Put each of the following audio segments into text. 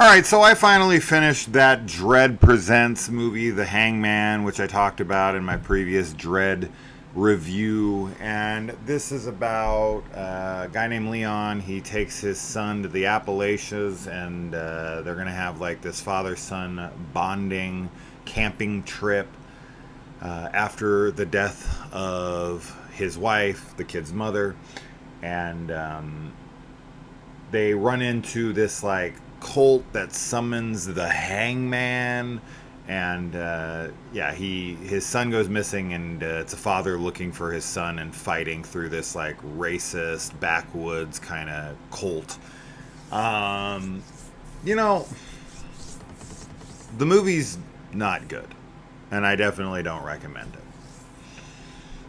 right, so I finally finished that Dread Presents movie, The Hangman, which I talked about in my previous Dread review. And this is about a guy named Leon. He takes his son to the Appalachians, and they're going to have like this father son bonding camping trip after the death of his wife, the kid's mother. And they run into this like cult that summons the Hangman, and his son goes missing, and it's a father looking for his son and fighting through this like racist backwoods kind of cult. Um, you know, the movie's not good, and I definitely don't recommend it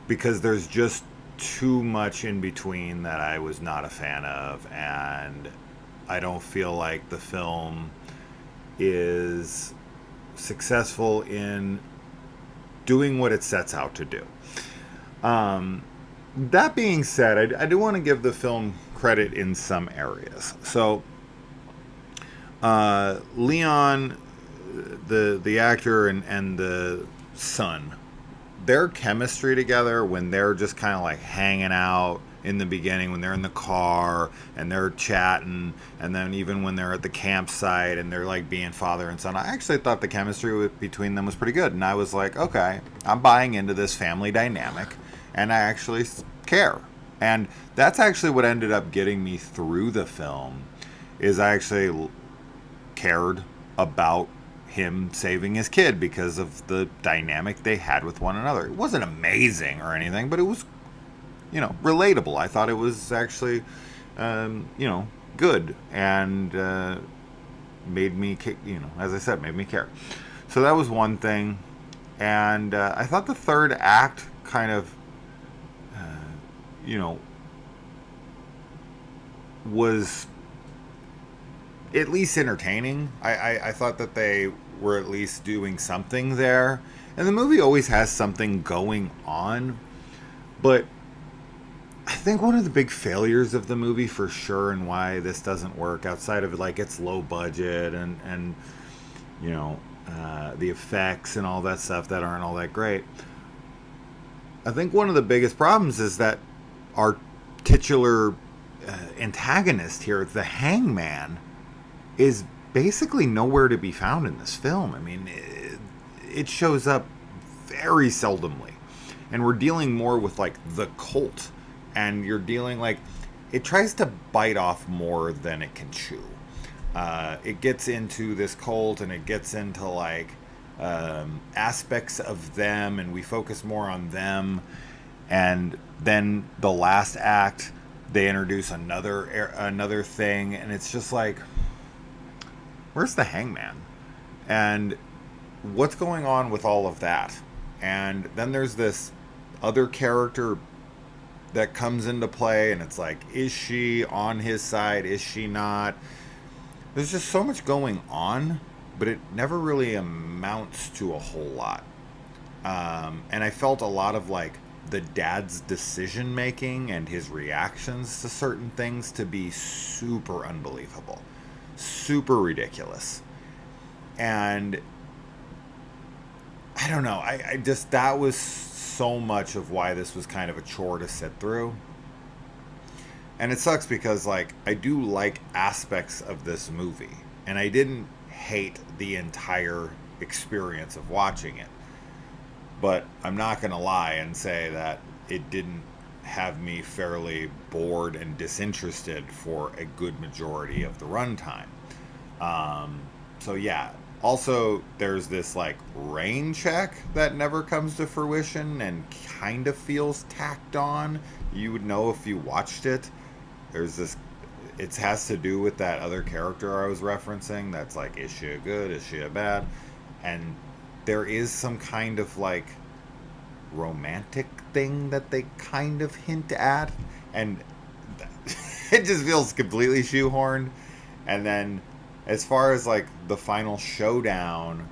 because there's just too much in between that I was not a fan of, and I don't feel like the film is successful in doing what it sets out to do. That being said, I do want to give the film credit in some areas. So, Leon, the actor, and the son, their chemistry together when they're just kind of like hanging out in the beginning, when they're in the car and they're chatting, and then even when they're at the campsite and they're like being father and son, I actually thought the chemistry between them was pretty good. And I was like, okay, I'm buying into this family dynamic, and I actually care. And that's actually what ended up getting me through the film, is I actually cared about him saving his kid because of the dynamic they had with one another. It wasn't amazing or anything, but it was, relatable. I thought it was actually, good, and made me, as I said, made me care. So that was one thing. And I thought the third act kind of, was at least entertaining. I thought that they were at least doing something there. And the movie always has something going on. But I think one of the big failures of the movie for sure, and why this doesn't work outside of like its low budget and the effects and all that stuff that aren't all that great. I think one of the biggest problems is that our titular antagonist here, the Hangman, is basically nowhere to be found in this film. I mean, it shows up very seldomly. And we're dealing more with like the cult. And you're dealing like, it tries to bite off more than it can chew. It gets into this cult, and it gets into like aspects of them, and we focus more on them. And then the last act, they introduce another thing, and it's just like, where's the Hangman? And what's going on with all of that? And then there's this other character that comes into play, and it's like, is she on his side? Is she not? There's just so much going on, but it never really amounts to a whole lot. And I felt a lot of like the dad's decision making and his reactions to certain things to be super unbelievable, super ridiculous. And I don't know, I just, that was so much of why this was kind of a chore to sit through. And it sucks because like, I do like aspects of this movie, and I didn't hate the entire experience of watching it. But I'm not going to lie and say that it didn't have me fairly bored and disinterested for a good majority of the runtime. So yeah. Also, there's this like rain check that never comes to fruition and kind of feels tacked on. You would know if you watched it. There's this, it has to do with that other character I was referencing. That's like, is she a good? Is she a bad? And there is some kind of like romantic thing that they kind of hint at, and it just feels completely shoehorned. And then as far as like the final showdown,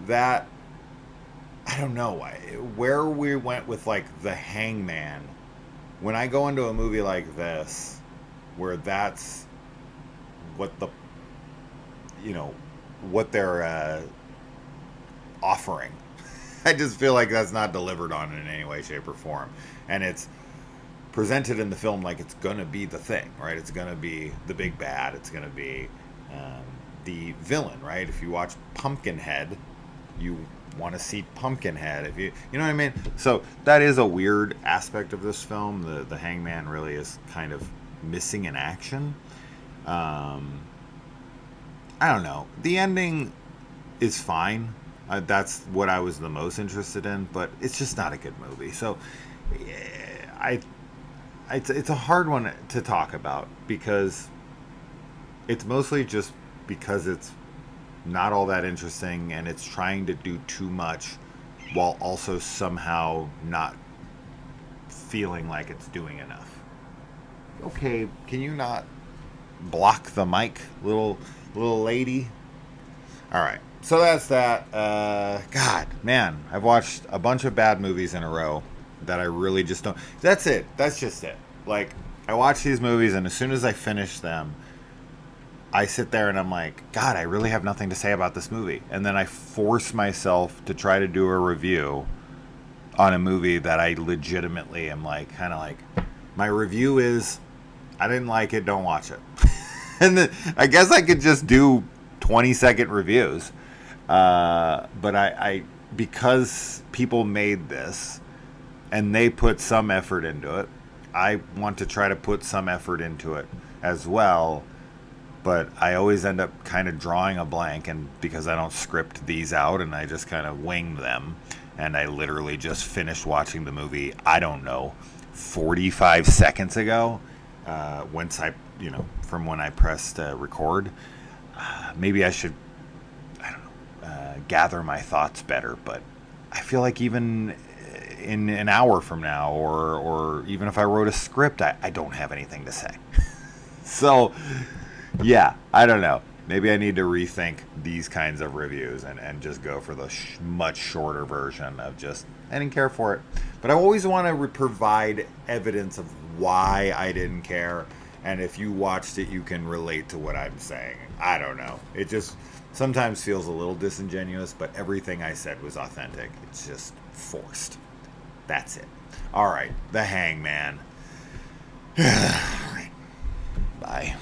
that, I don't know where we went with like the Hangman. When I go into a movie like this, where that's what the you know, what they're offering. I just feel like that's not delivered on in any way, shape, or form. And it's presented in the film like it's going to be the thing, right? It's going to be the big bad. It's going to be the villain, right? If you watch Pumpkinhead, you want to see Pumpkinhead. If you know what I mean? So that is a weird aspect of this film. The Hangman really is kind of missing in action. I don't know. The ending is fine. That's what I was the most interested in, but it's just not a good movie. So, it's a hard one to talk about because it's mostly just because it's not all that interesting and it's trying to do too much while also somehow not feeling like it's doing enough. Okay, can you not block the mic, little lady? All right. So that's that. God, man, I've watched a bunch of bad movies in a row that I really just don't. That's it. That's just it. Like, I watch these movies, and as soon as I finish them, I sit there and I'm like, God, I really have nothing to say about this movie. And then I force myself to try to do a review on a movie that I legitimately am like, kind of like, my review is, I didn't like it, don't watch it. And then I guess I could just do 20-second reviews. But I because people made this and they put some effort into it, I want to try to put some effort into it as well. But I always end up kind of drawing a blank, and because I don't script these out and I just kind of wing them, and I literally just finished watching the movie, I don't know, 45 seconds ago, once I, from when I pressed record. Maybe I should, I don't know, gather my thoughts better, but I feel like even in an hour from now, or even if I wrote a script, I don't have anything to say. So, yeah, I don't know. Maybe I need to rethink these kinds of reviews and just go for the much shorter version of just, I didn't care for it. But I always want to provide evidence of why I didn't care. And if you watched it, you can relate to what I'm saying. I don't know. It just sometimes feels a little disingenuous, but everything I said was authentic. It's just forced. That's it. All right. The Hangman. All right. Bye.